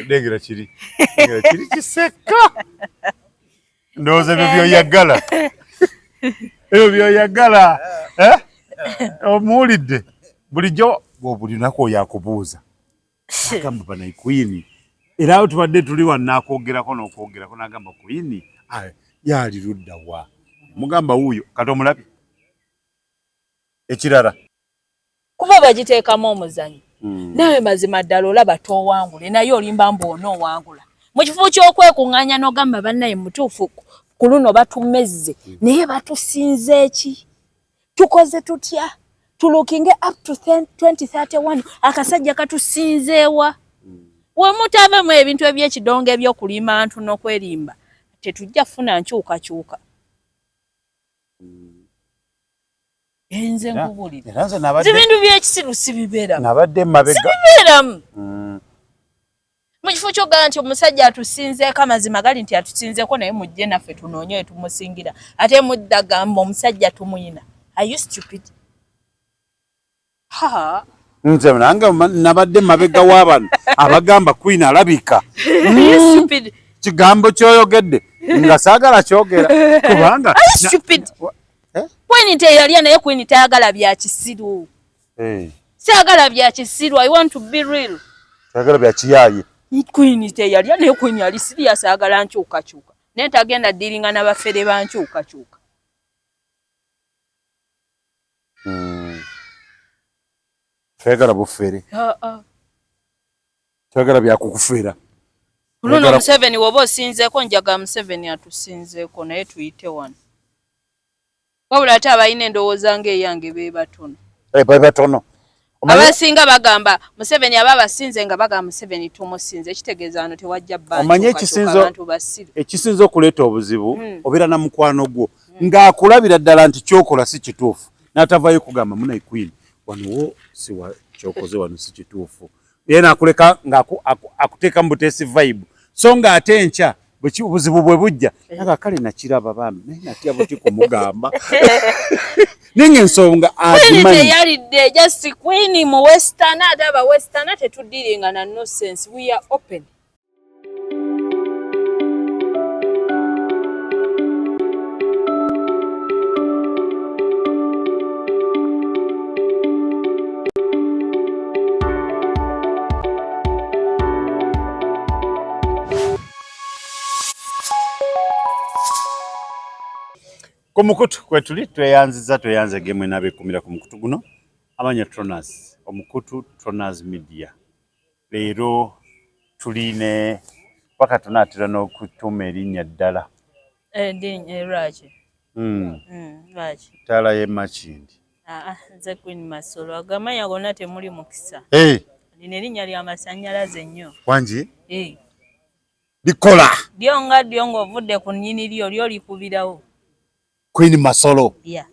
Dengera kiri kiseka. Ndoze byo yagala. Ebyo yagala. Omulidde. Bulijjo bw'obulinako yakubuuza. Agamba bana Queen. Era awo tubadde tuli wannakwogerako n'okwogerako n'agamba Queen. Yali ludda wa. Mugamba wuuyo kati omulabye. Ekirala. Kuba bagiteekamu omuzanyo. Nawe mazima ddala olaba toowangule naye olimba mb'onoowangula. Mu kifo ky'okwekuŋŋaanya n'ogamba bannaye mutuufu ku luno batumezze naye batusinze eki? Tukoze tutya? Tulukinge up to 2031 akasajja katusinzeewa. Wemutaavemu ebintu eby'ekidongo eby'okulima ntu n'okwerimba tetujja kufuna nkyukakyuka. Enze nkubulira. Zibintu by'ekisiru sibibeeramu. Nabadde mabega. Sibibeeramu. Mu kifo ky'ogamba nti omusajja atusinzeeko amazima gali nti atusinzeeko naye mujje naffe tunoonye tumusingira. Ate muddagamba omusajja tumuyina. Are you stupid? Ha. Nze nange nabadde mabega w'abantu abagamba Queen alabika. Are you stupid? Kigambo kyoyogedde nga saagala kyogera kubanga. Are you stupid? Queen teyalya naye Queen tayagala bya kisiru. Siagala bya kisiru. I want to be real. Sagala bya kiyaye. Queen teyalya naye Queen yali serious agala nkyukakyuka. Naye tagenda diringa n'abafere ba nkyukakyuka. Fegala bufere. Sagala bya kukufera. Luno Museveni wobo sinzeeko njaga Museveni atusinzeeko naye tuyite wano. Wabula ate abalina endowooza ng'eyange be batono. Be batono. Abasinga bagamba Museveni aba basinze nga bagamba Museveni tumusinze ekitegeeza ano tewajja bbantu. Omanye ekisinzo okuleeta obuzibu obeera na mukwano gwo ng'akulabira ddala nti kyokola si kituufu n'atavaayo kugamba Munay Queen wano si wa kyokoze wano si kituufu. Yeye n'akuleka ng'akuteeka mu buteesi vibe so ng'ate enkya obuzibu bwe bujja naga kale nakiraba bambi naye natya buti kumugamba ninga ensonga azimanyi yalidde just Queen mu western adaba western tetudiringa na nonsense. We are open. Kumukutu kwetuli tweyanze gemwe nabekumira ku mukutu guno amanya Tronaz omukutu Tronaz Media leero tuline wakatunatira n'okutuma erinnya ddala Raji Raji tala ye Machindi nze Queen Masolo agamanya gonna temuli mukisa lino erinnya lya masannyalaze nnyo wangi likola lyonga lyonga ovudde ku nnyini lyo likubirawo Queen Masolo. Yeah.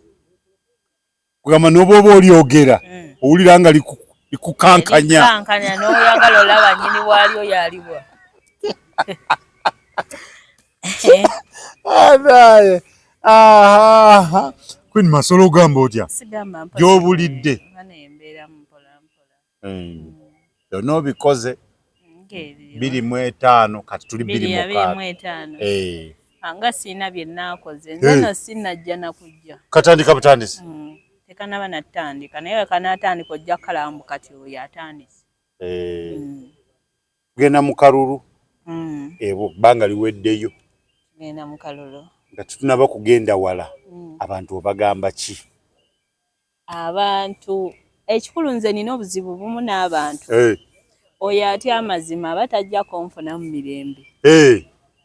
Kugamba n'oboba olyogera owulira nga likukankanya. Likukankanya n'oyagala olaba nnyini waalyo yalibwa. Queen Masolo ogamba otya? Sigamba mpola. Gy'obulidde. Embeera mpola mpola. Yonna obikoze 25 kati tuli 26. Anga sina bye nakoze nzeno sinajja nakujja katandika butandisi tekanaba natandika naye kanatandika ojja kalambu kati oyo atandise genda mu kalulu ebo banga liweddeyo genda mu kalulu nga tunaba kugenda wala abantu obagamba ki abantu ekikulu nze nina obuzibu bumu n'abantu oyo atya amazima batajja konfona mu mirembe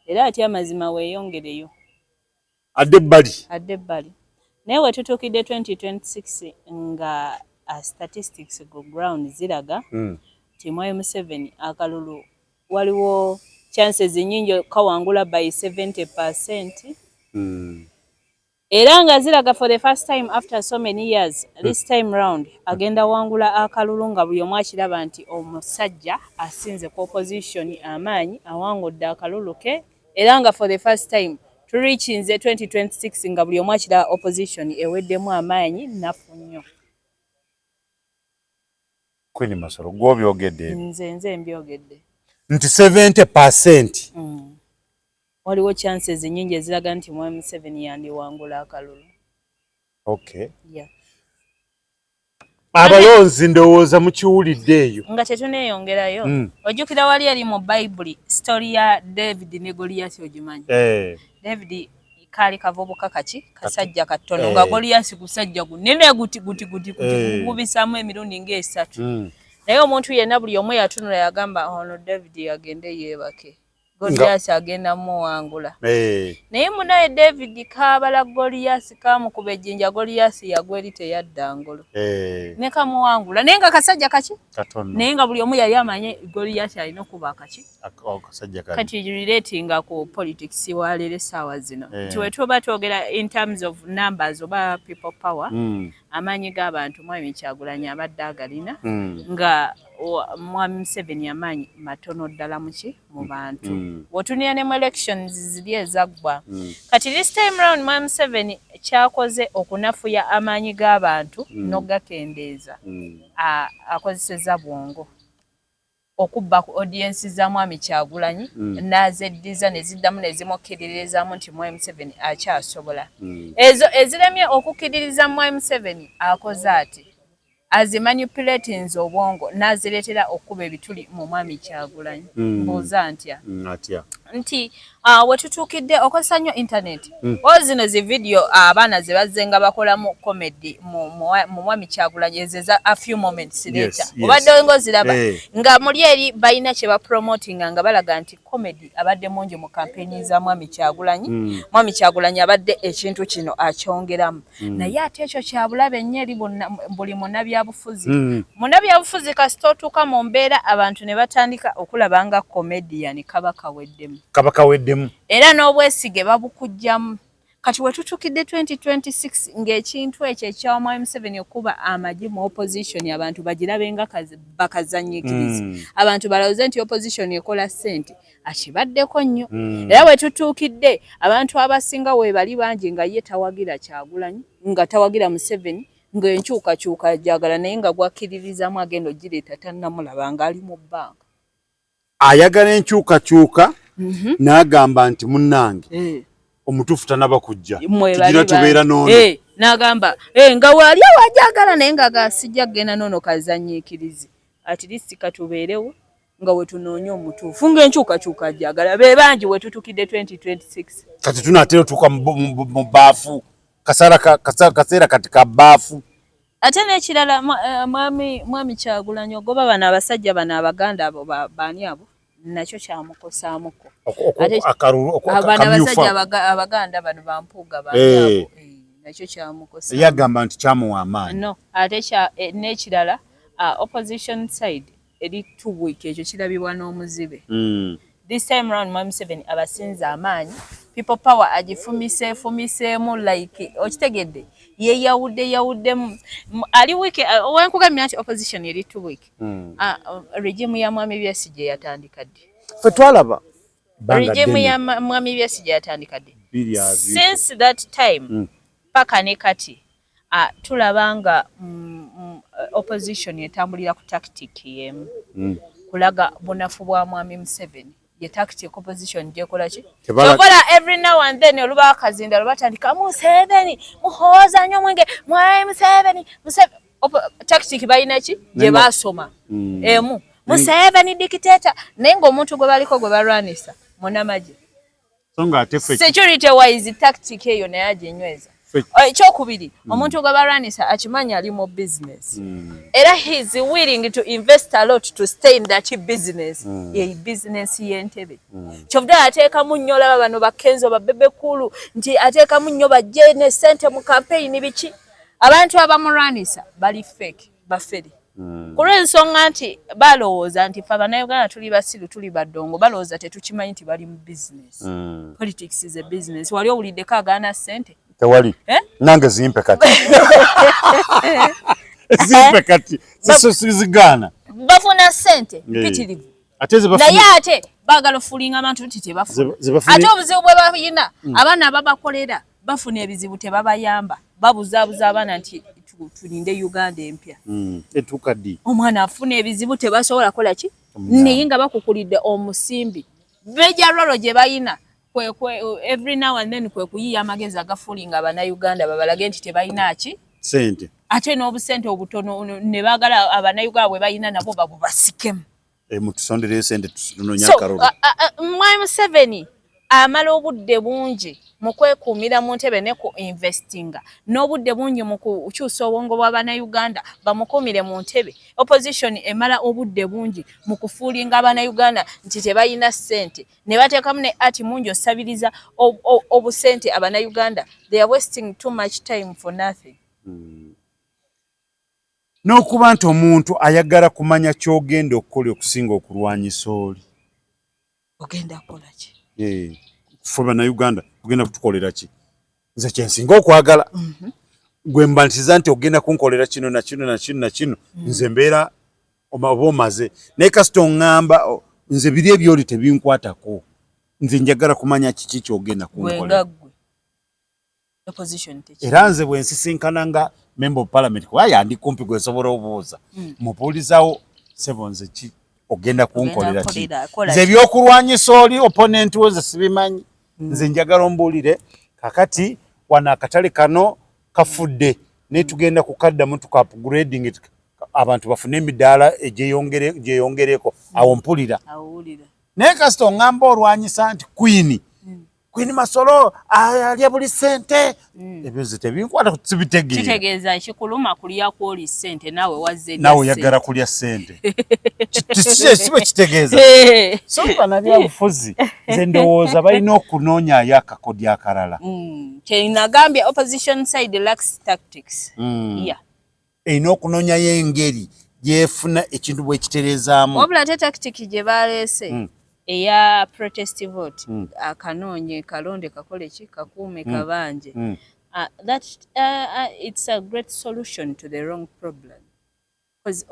era atya amazima weeyongereyo adde ebbali naye wetutuukidde 2026 nga statistics go ground ziraga ti Mwai Museveni akalulu waliwo chances nyingi kawangula by 70%. Era nga ziraga for the first time after so many years this time round agenda wangula akalulu nga buli omu akiraba nti omusajja asinze ku opposition amaanyi awangudde akalulu ke era nga for the first time to reach in the 2026 nga buli omu akira opposition eweddemu amaanyi nafu nnyo. Queen Masolo gw'obyogedde nze mbyogedde nti 70%. Waliwo chances nyingi eziraga nti Mwami Museveni yandiwangula akalulu. Okay. Yeah. Abalonzi ndowooza mukiwulidde eyo. Nga tetuneeyongerayo. Ojjukira wali eri mu Bayibuli story ya David ne Goliath ogimanyi. David kaali kavubuka kasajja katono nga Goliath kusajja gunene guti kugubisaamu emirundi ng'esatu. Naye omuntu yenna buli omu yatunula yagamba ono David agende yeebake. Goliath agenda muwangula. Naye munaye David kaabala Goliath kaamukuba ejjinja Goliath yagwa eri teyadda ngolo. Ne kamuwangula naye nga kasajja katono. Naye nga buli omu yali amanye Goliath alina okuba kasajja kati relatinga ku politics wa leero essaawa zino. Nti we tuba twogera in terms of numbers oba people power, amaanyi g'abantu Mwami Kyagulanyi abadde agalina nga Mwami Museveni amaanyi matono ddala mu bantu. Wotunia ne mu elections ziri ezaggwa. Kati this time round Mwami Museveni kyakoze okunafuya amaanyi g'abantu n'ogakendeeza. Akozesezza bwongo. Okubba ku audience za Mwami Kyagulanyi n'azeddiza ne ziddamu ne zimukkiririzaamu nti Mwami Museveni akyasobola. Ezo eziremye okukkiririza Mwami Museveni akoze ati azimanipulatinze obwongo n'azireetera okkuba ebituli mu Mwami Kyagulanyi. Mbuuza ntya? Nti we tutuukidde okozesa nnyo internet. Zino zi video abaana ze bazze nga bakolamu comedy mu Mwami Kyagulanyi ezo eza a few moments later. Obadde ng'oziraba nga muli eri balina kye bapromotinga nga balaga nti comedy abadde mungi mu kampeni za Mwami Kyagulanyi. Mwami Kyagulanyi abadde ekintu kino akyongeramu. Naye ate ekyo kyabulabe nnyo eri buli munnabyabufuzi. Munnabyabufuzi kasita otuuka mu mbeera abantu ne batandika okulaba nga comedian kaba kaweddemu. Era n'obwesige babukujjamu. Kati we tutukidde 2026 ng'ekintu ekyo ekya Mwami Museveni okuba amagi mu opposition abantu bagirabe nga bakazanyiikiriza. Abantu balowooze nti opposition ekola ssente. Akibaddeko nnyo. Era we tutuukidde abantu abasinga we bali bangi nga ye tawagira Kyagulanyi nga tawagira Museveni ng'enkyukakyuka ajagala naye nga gwakkiririzaamu agenda ogireeta tannamulaba ng'ali mu bbanga. Ayagala enkyukakyuka n'agamba nti munnange omutuufu tanaba kujja tugira tubeera n'ono. N'agamba nga wali awajagala naye nga gasijja kgenda n'ono kazanyiikirizi. At least katubeerewo nga we tunoonya omutuufu ng'enkyukakyuka ajagala be bangi we tutukidde 2026. Kati tunaatera otuuka mu baafu kaseera kati ka baafu. Ate n'ekirala Mwami Kyagulanyi ogoba bano abasajja bano Abaganda abo baani abo nakyo kyamukosaamuko. Abana abasajja Abaganda bano bampuuga baani abo nakyo kyamukosaamuko. Yagamba nti kyamuwa amaanyi. No, ate n'ekirala opposition side eri tuwiiki ekyo kirabibwa n'omuzibe. This time round Mwami Museveni abasinza amaanyi. People power agifumiseemu like okitegedde yeyawuddemu ali wiki wenkugamya nti opposition eri 2 week. Regime ya Mwami Besigye yatandika ddi? Ffe twalaba regime ya Mwami Besigye yatandika ddi? Since that time paka ne kati tulaba nga opposition etambulira ku tactic yemu kulaga bunafu bwa Mwami Museveni. Ye tactic opposition jekola ki? Chokola every now and then oluba akazinda lubatandika Museveni muhoza nnyo mwenge Mwami Museveni tactic bayina ki je basoma emu Museveni dictator naye ng'omuntu gwe baliko gwe balwanisa munamaje songa ate security wise tactic eyo naye aginyweza. Ekyokubiri omuntu gwe balwanisa akimanya ali mu business era he is willing to invest a lot to stay in that business. Ye business y'entebe kyovudde ateekamu nnyo olaba bano bakenzo babebe kulu nti ateekamu nnyo bajje ne ssente mu campaign biki abantu abamulwanisa bali fake bafere kulw'ensonga nti balowooza nti fe Abannayuganda tuli basiru tuli baddongo balowooza tetukimanyi nti bali mu business. Politics is a business. Wali owuliddeko agaana ssente? Tewali. Nange zimpe kati. Zimpe kati. Zigana. Bafuna ssente mpitirivu. Naye ate baagala ofulinga abantu nti tebafuna. Ate obuzibu bwe bayina abaana ababakolera bafuna ebizibu tebabayamba. Babuzaabuza abaana nti tulinde Uganda empya. Etuuka ddi? Omwana afuna ebizibu tebasobola kola ki? naye nga bakukulidde omusimbi beja lolo gye bayina every now and then kwe kuyiya amagezi agafuulinga abannayuganda babalage nti tebalina ki sente ate n'obusente obutono ne baagala abannayuganda bwe balina nabo babubasikemu mutusondereyo sente tunonya Karolo. Mwai Museveni amala obudde bungi mu kwekuumira mu ntebe ne ku investinga n'obudde bungi mu kukyusa obwongo bw'abannayuganda bamukuumire mu ntebe. Opposition emala obudde bungi mu kufuulinga abannayuganda nti tebalina ssente ne bateekamu ne ati mungi osabiriza obusente abannayuganda. They are wasting too much time for nothing. N'okuba nti omuntu ayagala kumanya ky'ogenda okukola okusinga okulwanyisa oli. Ogenda kukola ki? Ffe bannayuganda tugenda kutukolera ki? Nze kyensinga okwagala. Gwe mbantiza nti ogenda kunkolera kino na kino na kino na kino. Nze mbeera oba omaze. Naye kasita oŋŋamba nze biri ebyoli tebinkwatako. Nze njagala kumanya kiki ky'ogenda kunkolera. Era nze bwe nsisinkana nga member of parliament kuba yandi kumpi gwe nsobola obuuza mupuulizawo sebo nze ki ogenda kunkolera ki nze ebyokulwanyisa oli opponent we ze sibimanyi nze njagala ombuulire kakati wana akatale kano kafudde ne tugenda kukaddamu tuka-upgrading abantu bafune emidaala egyeyongereko awo mpulira naye kasita oŋŋamba olwanyisa nti Queen Masolo alya buli sente ebyo ze tebinkwata kutibitegeera kitegeeza kikuluma kulya kwoli sente nawe wazze nawe yagala kulya sente sibe kitegeeza so banabya bufuzi nze ndowooza balina okunoonya akakodi akalala kyenagambye opposition side lacks tactics erina okunoonyayo engeri gyefuna ekintu bwe kitereezaamu wabula ate tactic gye baleese eya protest vote akanonye kalonde kakole ki kakuume kabanje that it's a great solution to the wrong problem because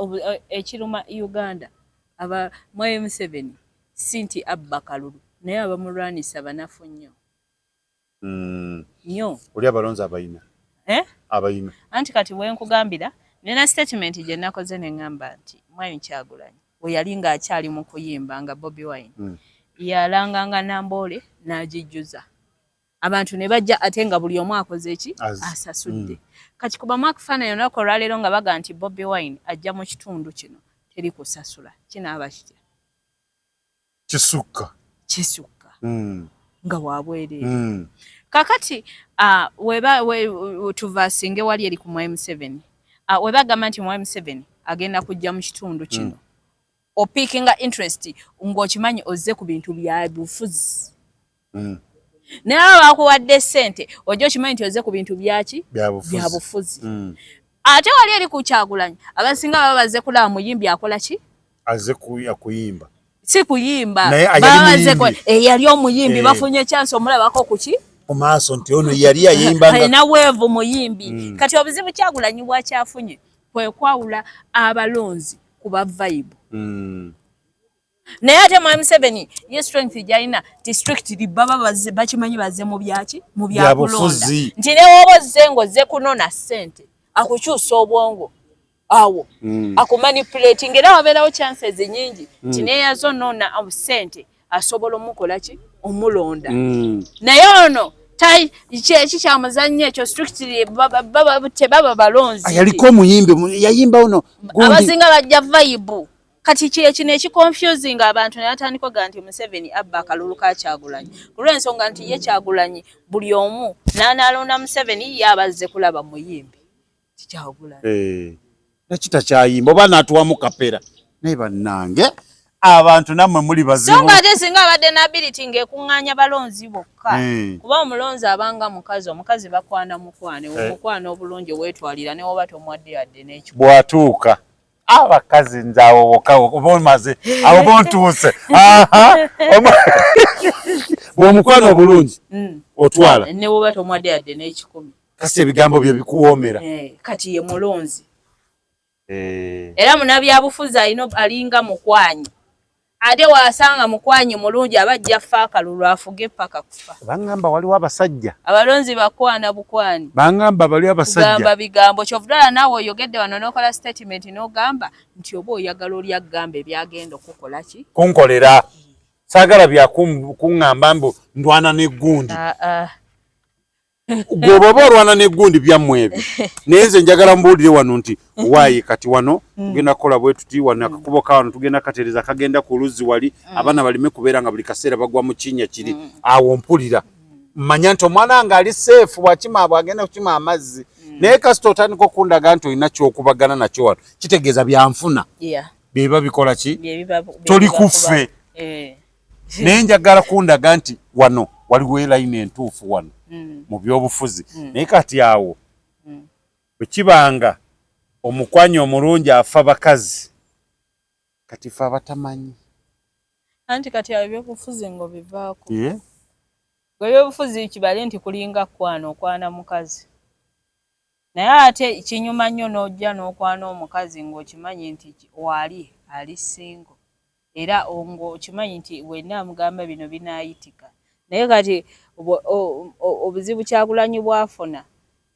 ekiruma Uganda aba Mwai Museveni sinti abba kalulu naye abamulwanisa banafu nnyo nnyo oli abalonzi abayina abayina anti kati bwenkugambira nina statement gye nakoze ne ngamba nti Mwai Kyagulanyi we yali ng'akyali mu kuyimba nga Bobi Wine yalanganga Nambole n'agijjuza abantu ne bajja ate nga buli omu akoze eki asasudde kati kuba mwakufaananyi olunaku olwaleero nga baga nti Bobi Wine ajja mu kitundu kino teri kusasula kinaaba kitya kisukka nga wabwereere kakati tuvaasinge wali eri ku Mwai Museveni we bagamba nti Mwai Museveni agenda kujja mu kitundu kino opikinga interest ng'okimanyi ozze ku bintu bya bufuzi naye bakuwadde ssente ojja okimanyi nti ozze ku bintu byaki bya bufuzi ate wali eri ku Kyagulanyi abasinga baba bazze kulaba muyimbi akola ki azze kuyimba si kuyimba baba yali omuyimbi bafunye chance omulabako kuki ku maaso nti ono yali yayimbanga alina weevu muyimbi kati obuzibu Kyagulanyi bwakyafunye kwe kwawula abalonzi kuba vibe naye ate Mwai Museveni ye strength gyalina district baba bakimanyi bazze mu byaki mu byakulonda nti ne woba ozze ng'ozze kunona ssente akukyusa obwongo awo akumanipulating era wabeerawo chances nyingi nti naye yazonona ssente asobola omukola ki omulonda naye ono kyeki kyamuzannyo ekyo strictly tebaba balonzi yaliko omuyimbi yayimba uno abasinga bajja vibe kati kino ekiconfusing abantu ne batandika ga nti Museveni abba akalulu ka Kyagulanyi ku lw'ensonga nti ye Kyagulanyi buli omu n'anaalonda Museveni yabazze kulaba muyimbi Kyagulanyi nakita kyayimba oba n'atuwamu kapera naye bannange abantu nammwe muli bazibu so nga ate singa abadde n'ability ng'ekuŋŋaanya balonzi bokka kuba omulonzi abanga omukazi bakwana mukwane omukwana obulungi weetwalira ne woba tomwadde yadde n'ekyo bw'atuuka abakazi nze awo wokka oba omaze awo bontuuse bw'omukwana obulungi otwala ne woba tomwadde yadde n'ekikumi kasi ebigambo bye bikuwoomera kati ye mulonzi era munabyabufuzi alinga mukwanyi ate wasanga mukwanyi mulungi abajja fa akalulu afuge paka kufa. Bangamba waliwo abasajja. Abalonzi bakwana bukwani. Bangamba bali abasajja. Gamba bigambo kyovudala nawe oyogedde wano n'okola statement n'ogamba nti oba oyagala oli agamba ebyagenda okukola ki? Kunkolera. Saagala byakuŋŋamba mbu ndwana n'eggundi. Gwe bw'oba olwana n'eggundi byammwe ebyo. Naye nze njagala mbuulire wano nti waayi kati wano tugenda kukola bwe tuti wano akakubo ka wano tugenda katereza kagenda ku luzzi wali abaana balime kubeera nga buli kaseera bagwa mu kinnya kiri. Awo mpulira. Manya nti omwana wange ali seefu bw'akima bw'agenda kukima amazzi. Naye kasita otandika okundaga nti olina ky'okubagana nakyo wano kitegeeza byanfuna. Biba bikola ki? Toli kuffe. Naye njagala kundaga nti wano waliwo layini entuufu wano mu byobufuzi. Naye kati awo bwe kibanga omukwanyi omulungi afa bakazi kati fe abatamanyi. Anti kati awo ebyobufuzi ng'obivaako. Ebyobufuzi kibale nti kulinga okwana mukazi. Naye ate kinyuma nnyo n'ojja n'okwana omukazi ng'okimanyi nti wali ali singo. Era ng'okimanyi nti wenna amugamba bino binaayitika. Naye kati obuzibu kyagulanyi bwafuna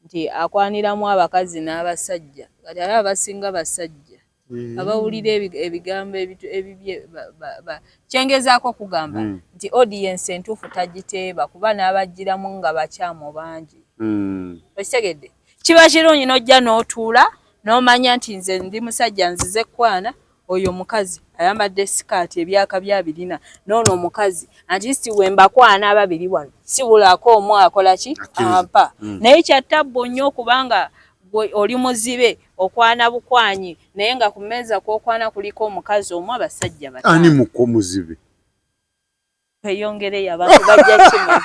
nti akwaniramu abakazi n'abasajja. Kati aba abasinga basajja. Abawulira ebigambo ebibye kyengezaako okugamba nti audience entuufu tagiteeba kuba n'abagiramu nga bakyamu bangi. Okitegedde? Kiba kirungi n'ojja n'otuula n'omanya nti nze ndi musajja nzize kwana oyo mukazi ayambadde sikaati ebyaka bya 2 n'ono omukazi anti wembakwana ababiri wano sibulako omu akola ki ampa. Naye kyattabbo nnyo kubanga oli muzibe okwana bukwanyi naye nga ku mmeeza kw'okwana kuliko omukazi omu abasajja batano. Ani muzibe? Kweyongereyo abantu bajja kimwe.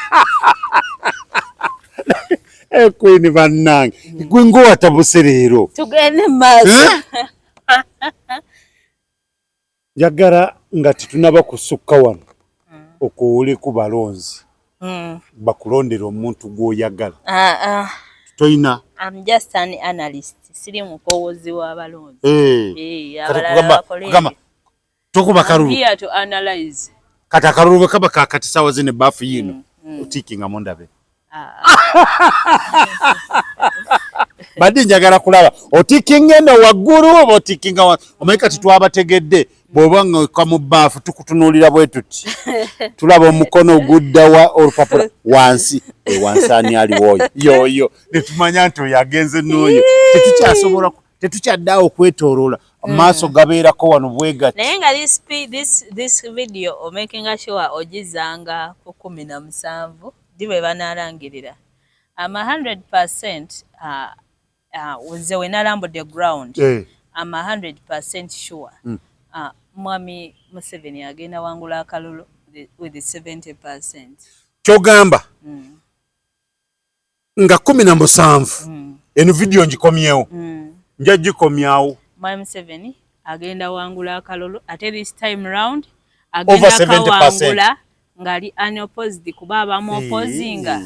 Queen bannange gwe ng'owatabuse leero. Tugende maaso. Njagala nga tetunaba kusukka wano okuwule ku balonzi bakulondera omuntu gw'oyagala. Toyina. I'm just an analyst. Siri mukowozi w'abalonzi. Kugamba tokuba kalulu. I'm here to analyze. Kati akalulu bwe kaba kakati sawa zine baafu yino otikinga mondabe. Badde njagala kulaba otikinga eno waggulu oba otikinga omanyi kati twabategedde bw'oba nga mu bbaafu tukutunuulira bwe tuti tulaba omukono oguddawa olupapula wansi wansi ani aliwo yoyo ne tumanya nti oyo agenze n'oyo tetukyaddawo okwetooloola amaaso gabeerako wano bwegati. Naye nga this video omakinga sure ogizanga ku 17 di bwe banaalangirira. I'm 100% nze we nalambudde ground. I'm 100% sure. Mwami Museveni agenda wangula akalulu with 70%. Kyogamba nga 17 eno video ngikomyewo nja gikomyawo. Mwami Museveni agenda wangula akalulu ate this time round agenda kawangula ngali unopposed kuba abamu opposinga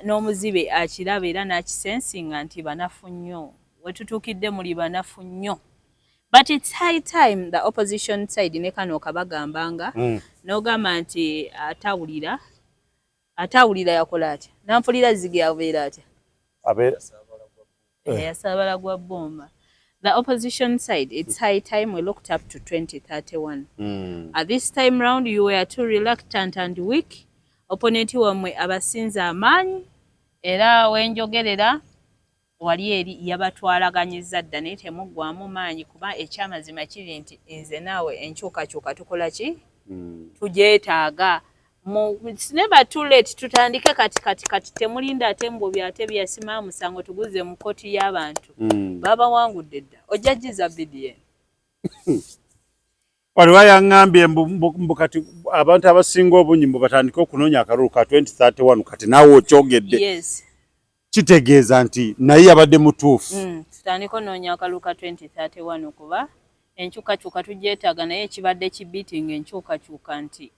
n'omuzibe akiraba era n'akisensinga nti banafu nnyo wetutuukidde muli banafu nnyo. But it's high time the opposition side ne kano kabagambanga n'ogamba nti atawulira yakola atya nampulira zigi abeera atya yasabala gwa bomba. The opposition side, it's high time we looked up to 2031. At this time round, you were too reluctant and weak. Opponent wamwe abasinza amaanyi era wenjogerera wali eri yabatwalaganyiza dda naye temuggwamu maanyi kuba ekyamazima kiri nti nze naawe enkyukakyuka tukola ki tujeetaaga. It's never too late tutandike kati temulinda ate mbubi ate byasima musango tuguze mu koti y'abantu baba wangudde dda ojjajiza BDN. Waliwo yaŋŋambye mbu kati abantu abasinga obungi mbu batandike okunoonya akalulu ka 2031 kati naawe okyogedde. Yes. Kitegeeza nti naye yabadde mutuufu. Tutandike onoonya akalulu ka 2031 kuba enkyukakyuka tujeetaaga naye ekibadde kibiitinga enkyukakyuka nti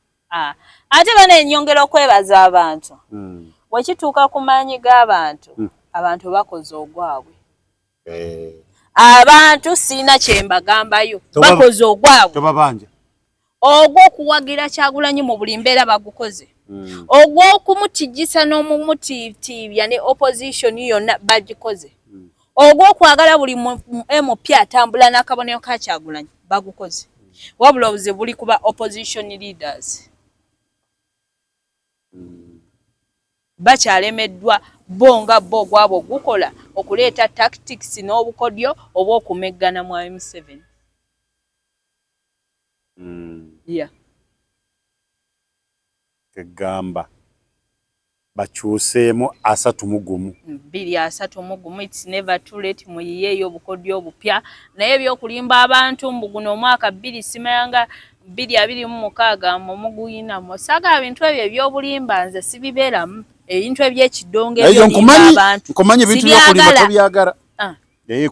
ate bana ennyongera okwebaza abantu. Wekituuka ku maanyi g'abantu abantu bakoze ogwabwe. Abantu sina kyembagambayo bakoze ogwabwe. Tobabanja. ogw'okuwagira Kyagulanyi mu buli mbeera bagukoze. Ogw'okumutijjisa n'omumutiibya ne opposition yonna bagikoze. Ogw'okwagala buli MP atambula n'akabonero ka Kyagulanyi bagukoze. Wabula obuzibu buli kuba opposition leaders. Bakyalemeddwa bonga bo gwabo gukola okuleeta tactics n'obukodyo oba okumeggana mu M7. Yeah. Kegamba bakyuseemu 31. 231. It's never too late muyiyeeyo obukodyo obupya naye ebyokulimba abantu mu guno omwaka 2 simayanga 2026 muguyina mosaga ebintu ebyo ebyobulimba nze sibibeeramu ebintu eby'ekidongo abantu nkomanyi ebintu byokulimba tobyagala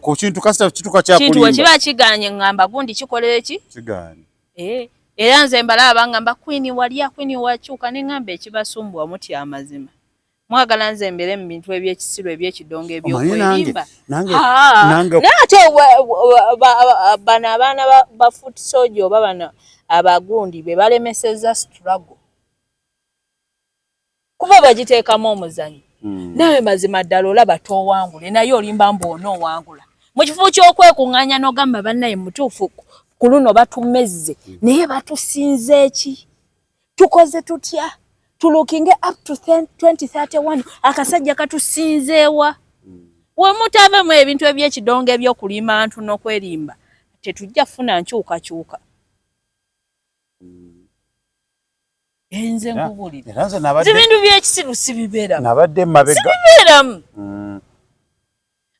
ku kintu kasita kituka kyakulimba kintu kiba kiganye ngamba gundi kikolere ki kiganye era nze mbalaba ngamba Queen wakyuka ne ngamba ekibasumbwa muti amazima mwagala nze mbere mu bintu eby'ekisiro eby'ekidongo ebyokwelimba nange ate bana abaana ba foot soldier oba bana abagundi be balemeseza struggle kuba bagiteekamu omuzanyo nawe mazima ddala olaba towangule naye olimba mbono owangula mu kifo ky'okwekunganya n'ogamba bannaye mutuufu ku luno batumezze naye batusinze eki tukoze tutya tulukinge up to 2031 akasajja katusinzeewa wemutave mu ebintu eby'ekidongo ebyokulima ntu n'okwerimba tetujja kufuna nkyukakyuka enze nkubulira ebintu by'ekisiru sibibeeramu nabadde mabega sibibeeramu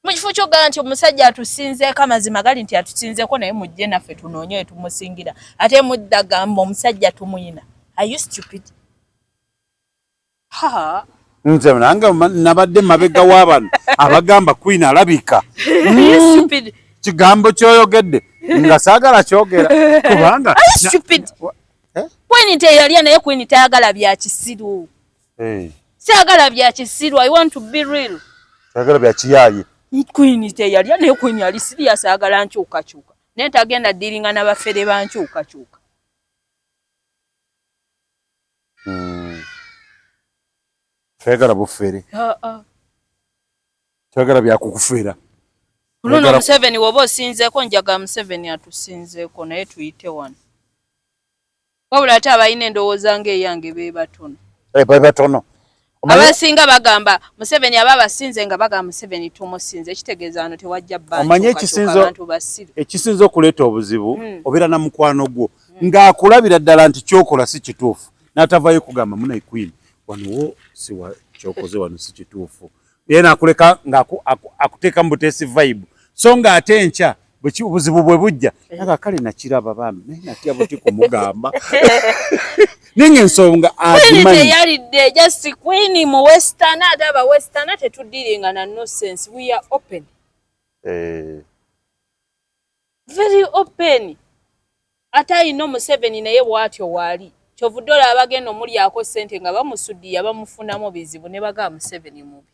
mu kifo ky'ogamba nti omusajja atusinzeeko amazima gali nti atusinzeeko naye mujje naffe tunoonye tumusingira ate muddagamba omusajja tumuyina are you stupid nze nange nabadde mabega w'abantu abagamba Queen alabika stupid kigambo kyoyogedde nga saagala kyogera kubanga stupid Queen teyalya naye Queen tayagala bya kisiru saagala bya kisiru I want to be real saagala bya kiyaye Queen teyalya naye Queen ali serious agala nkyukakyuka naye tagenda diringa n'abafere bankyukakyuka twagala bufere twagala byakukufera luno Museveni woba osinzeeko njaga Museveni atusinzeeko naye tuyite wano wabula ate abalina endowooza ng'eyange be batono batono abasinga bagamba Museveni aba basinze nga bagamba Museveni tumusinze ekitegeeza wano tewajja ekisinza okuleeta obuzibu obeera na mukwano gwo ng'akulabira ddala nti kyokola si kituufu n'atavaayo kugamba munayi Queen wano si kyokoze wano si kituufu ye naakuleka ng'akuteeka mu buteesi vibe so ng'ate enkya obuzibu bwe bujja naga kale nakiraba bambi naye natya buti kumugamba ninga ensonga azimanyi teyalidde just Queen mu western ate aba western tetudiringa na nonsense we are open very open ate ayina Museveni naye bw'atyo waali kyovudde olaba bagenda omulyako ssente nga bamusuddiya bamufunamu bizibu ne bagamba Museveni mubi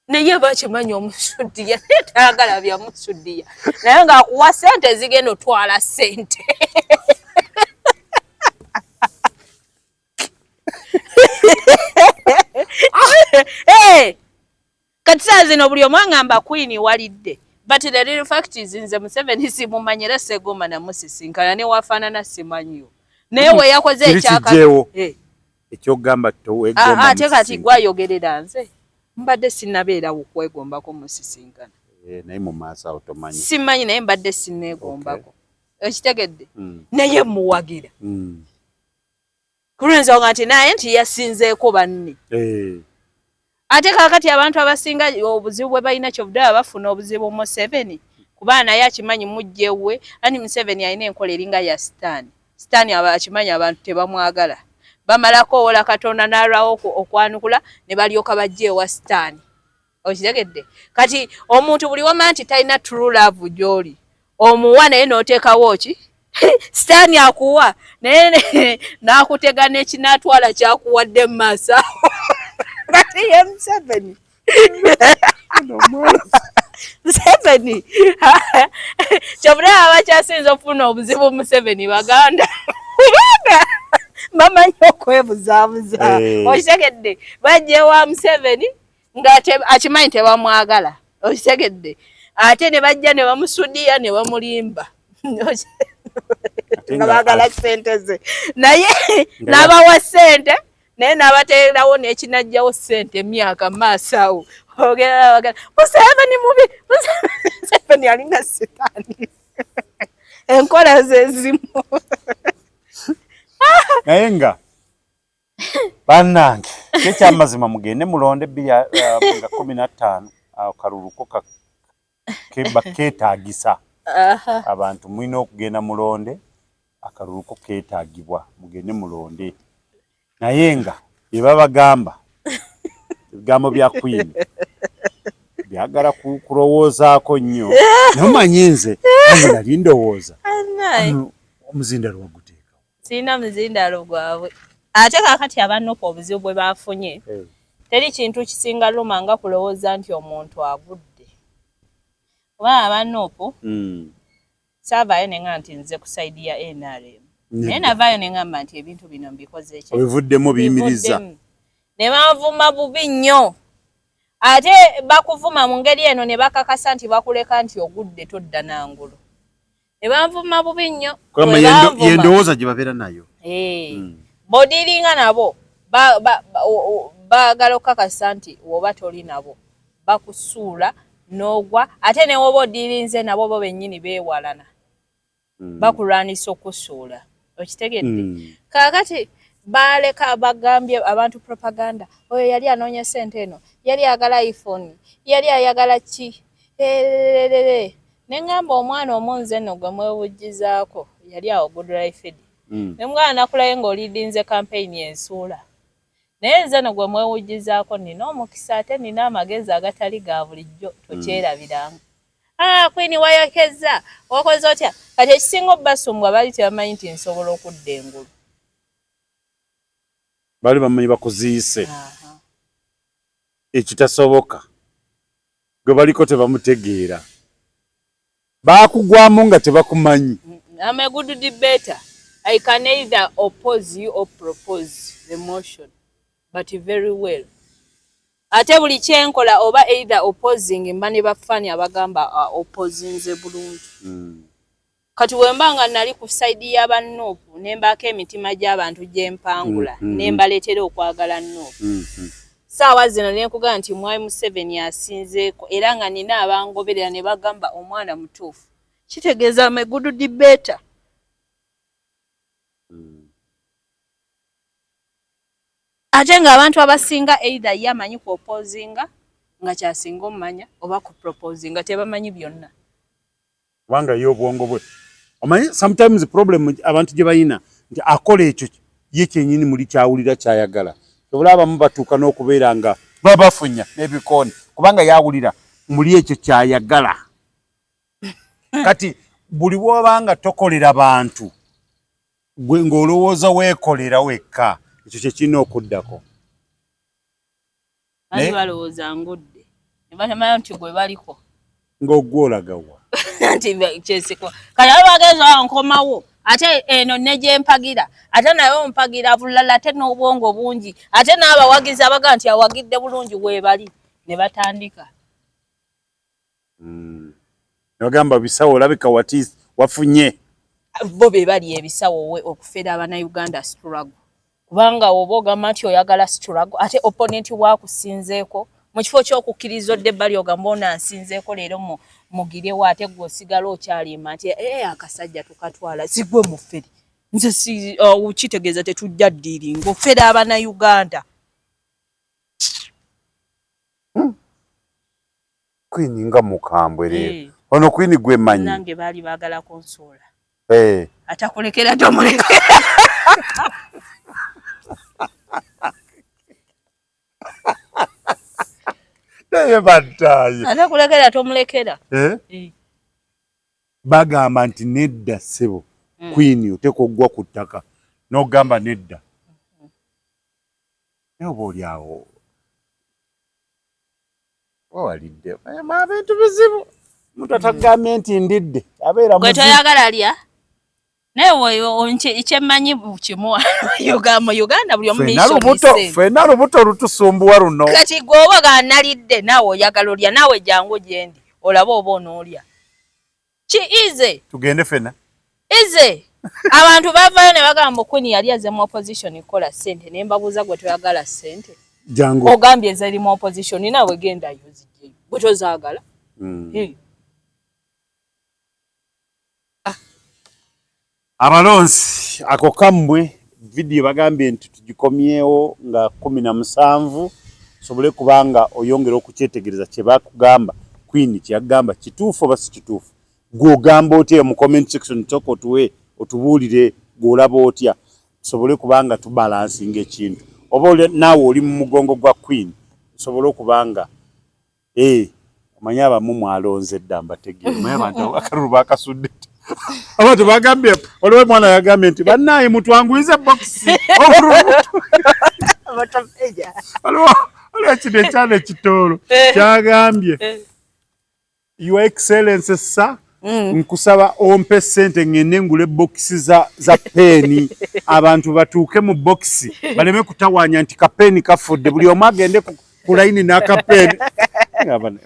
naye bakimanyi omusuddiya netayagala byamusuddiya naye ng'akuwa ssente zigenda otwala ssente kati saa zino buli omu aŋŋamba Queen walidde but the real fact is nze Museveni simumanyira Segoma namusisinkana ne wafaanana simanyiyo naye we yakoze ekyakalo ekyogamba ate kati gwayogerera nze mbadde sinnabeera okwegombako musisinkana naye mu maaso awo tomanyi simanyi naye mbadde sinneegombako ekitegedde naye muwagira kulw'ensonga nti naye nti yasinzeeko banne ate kaakati abantu abasinga obuzibu bwe balina kyobuddala bafuna obuzibu Museveni kuba naye akimanyi mujjewe ani Museveni alina enkola eringa ya sitaani akimanyi abantu tebamwagala bamalako owola Katonda n'alwawo okwanukula ne balyoka bajja ewa sitaani okitegedde kati omuntu buli wama nti talina true love gy'oli omuwa naye n'oteekawo ki sitaani akuwa naye n'akutega n'ekinaatwala kyakuwadde mu maaso kati ye Museveni Museveni kyobula abakyasinza okufuna obuzibu Museveni baganda bamanyi okwebuzaabuza okitegedde bajje wa Museveni nga akimanyi tebamwagala okitegedde ate ne bajja ne bamusudiya ne bamulimba nga baagala ssente ze naye n'abawa ssente naye n'abateerawo n'ekinajjawo ssente emyaka maaso awo ogera bagala Museveni mubi Museveni alinga sitaani enkola ze zimu naye nga bannange ekyamazima mugende mulonde 2015 awo kaluluko keetaagisa abantu mulina okugenda mulonde akaluluko keetaagibwa mugende mulonde naye nga bye babagamba ebigambo bya Queen byagala kulowoozaako nnyo nomanyi nze nali ndowooza omuzindalo waguteekawo sirina muzindalo gwabwe ate kaakati abanopa obuzibu bwe bafunye teri kintu kisinga luma nga kulowooza nti omuntu agudde kuba abanopo saavaayo ne nga nti nze ku saidi ya NRM naye navaayo ne ngamba nti ebintu bino mbikoze ekyo obivuddemu biyimiriza ne banvuma bubi nnyo ate bakuvuma mu ngeri eno ne bakakasa nti bakuleka nti ogudde todda nangulu ne banvuma bubi nnyo yendowooza gye babeera nayo bodiringa nabo baagala okukakasa nti woba toli nabo bakusuula n'ogwa ate ne woba odirinze nabo bo bennyini beewalana bakulwanisa okusuula okitegedde kaakati baleka bagambye abantu propaganda oyo yali anoonya ssente eno yali ayagala iPhone yali ayagala ki ne ngamba omwana omunze nno gwe mwewujjizaako yali awo Good Life ne mugana nakulayo ng'olidinze kampeyini ensuula naye nze no gwe mwewujjizaako nina omukisa ate nina amagezi agatali ga bulijjo tokyerabiranga Queen wayokeza wakoze otya kati ekisinga obbasumbwa bali tebamanyi nti nsobola okudda engulu bali bamanyi bakuziise ekitasoboka gwe baliko tebamutegeera baakugwamu nga tebakumanyi. I'm a good debater. I can either oppose you or propose the motion, but very well. Ate buli kyenkola oba either opposing mba ne bafani abagamba opposing ze bulungi. Kati wembanga nali ku side ya bannopu nembako emitima gy'abantu gyempangula nembaleetera okwagala nnopu. Saawa zino nenkugamba nti Mwai Museveni asinzeeko era nga nina abangoberera ne bagamba omwana mutuufu. Kitegeeza I'm a good debater. Ate nga abantu abasinga either yamanyi ku opposinga nga kyasinga omumanya oba ku proposinga tebamanyi byonna. Wanga yo obwongo bwe. Omanyi sometimes problem abantu gye bayina nti akola ekyo ye kyenyini muli kyawulira kyayagala. Obula abamu batuuka n'okubeera nga babafunya n'ebikooni kubanga yawulira muli ekyo kyayagala. Kati buli wobanga tokolera bantu gwe ng'olowooza weekolera wekka ekyo kye kirina okuddako. Bali balowooza ngudde ne batamanya nti gwe baliko ng'ogwolagawa nti kyesiko kati abo bageza nkomawo ate eno ne gye mpagira ate nayo ompagira bulala ate n'obwongo bungi ate n'abawagizi abaga nti awagidde bulungi webali ne batandika. Nogamba bisawo olabika wafunye bo be bali ebisawo we okufera abana Uganda struggle kubanga oba ogamba nti oyagala struggle ate opponent wakusinzeeko mu kifo ky'okukkiriza odde bali ogamba ona nsinzeeko leero mugirewo ate gwe osigala okyalima nti akasajja tukatwala sigwe mu fferi nze si kitegeeza tetujja ddiiringa ofera abana Uganda. Queen nga mukambwe leero ono Queen gwe manyi nange baali baagala konsola atakulekera tomulekera naye bataye atakulekera tomulekera bagamba nti nedda ssebo Queen oteka oggwa ku ttaka n'ogamba nedda naye oba oli awo wawalidde abantu bizibu muntu atagambye nti ndidde abeera gwe toyagala lya naye ekyemanyi kimu Uganda buli omumisho ffenna lubuto lutusumbuwa luno kati gwe oba ganalidde naawe oyagala olya naawe jangu gyendi olaba oba onoolya ki ize tugende ffenna ize abantu bavayo ne bagamba Queen yali aze mu opposition kola ssente ne mbabuuza gwe toyagala ssente jangu ogambye ezali mu opposition naawe gendayo zijjeyo bwe tozaagala abalonzi ako kammwe vidiyo bagambye nti tugikomyewo nga 17 sobole kubanga oyongera okukyetegereza kye bakugamba Queen kyagamba kituufu oba si kituufu gw'ogamba otya mu comment section toka otuwe otubuulire gw'olaba otya sobole kubanga tubalansinga ekintu oba naawe oli mu mugongo gwa Queen sobole okubanga omanyi abamu mwalonze dda mbategeere omanyi abantu akalulu bakasudde abantu bagambye oliwo mwana yagambye nti bannaye mutwanguyize bokisi oliwo kino ekyana ekitoolo kyagambye Your Excellency sa nkusaba ompe sente ngende ngule bokisi za peni abantu batuuke mu bokisi baleme kutawanya nti kapeni kafudde buli omu agende ku layini n'akapeni